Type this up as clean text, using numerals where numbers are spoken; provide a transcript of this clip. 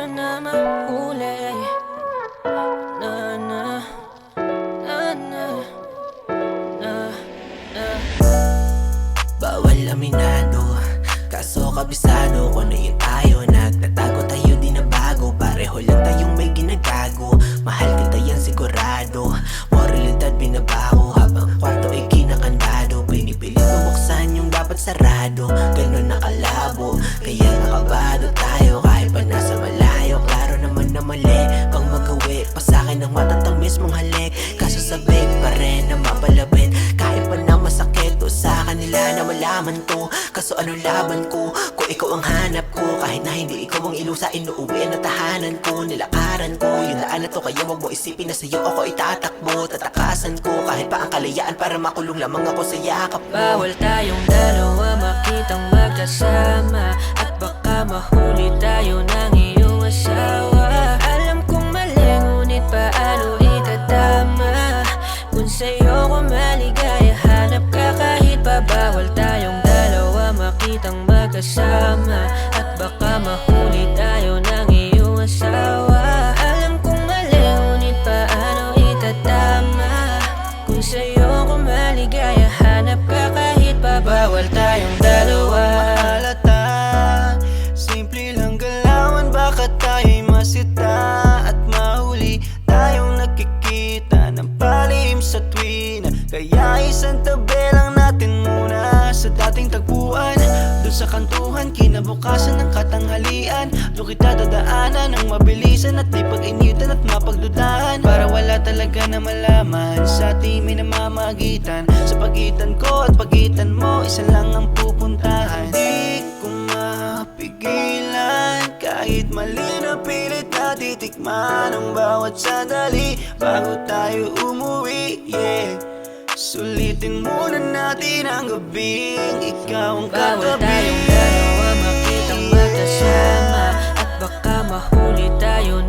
tayo na mahuli. Na na na na na na. Bawal aminado, kaso kabisado kung ano yun tayo. Nagtatago tayo di na bago, pareho lang tayong may ginagago. Mahal kita yan sigurado, moralidad binabago. Habang kwarto ay kinakandado, pinipilit bubuksan yung dapat sarado. Ganun nakalabo, kaya nakabado tayo. Kahit pa nasa malayo, klaro naman na mali. Pang magawi pa sa'kin ang matatamis mong halik. Kaso sabik pa rin na mapalapit, kahit pa na masakit o sa kanila na malaman to. Kaso ano laban ko, kung ikaw ang hanap ko. Kahit na hindi ikaw ang ilusa, inuuwi na tahanan ko. Nilakaran ko, yung daan na to, kaya wag mo isipin na sa'yo ako itatakbo. Tatakasan ko, kahit pa ang kalayaan, para makulong lamang ako sa yakap mo. Bawal tayong dalawa makitang magkasama, at baka mahuli tayo ng iyong asawa. Alam kong mali, ngunit paano itatama? Kung sa'yo ko maligaya, hanap ka kahit pa. Bawal tayong dalawa makitang magkasama, at baka mahuli tayo ng iyong asawa. Alam kong mali, ngunit paano itatama? Kung sa'yo ko maligaya, hanap ka kahit pa. Bawal tayong dalawa. Mahalata, simple lang galawan, baka tayo'y masita at mahuli tayong nakikita ng palihim sa tuwina. Kaya isang tabi lang natin muna sa dating tagpuan. Doon sa kantuhan, kinabukasan ng katanghalian, doon kita dadaanan ng mabilisan at di pag-initan at mapagdudahan. Para wala talaga na malaman sa ating may namamagitan. Sa pagitan ko at pagitan mo, isa lang ang pupuntahan. Di ko mapigilan, kahit mali na pilit na titikman ang bawat sandali bago tayo umuwi, yeah. Sulitin muna natin ang gabing ikaw ang Bawal katabi. tayong dalawa makitang magkasama, at baka mahuli tayo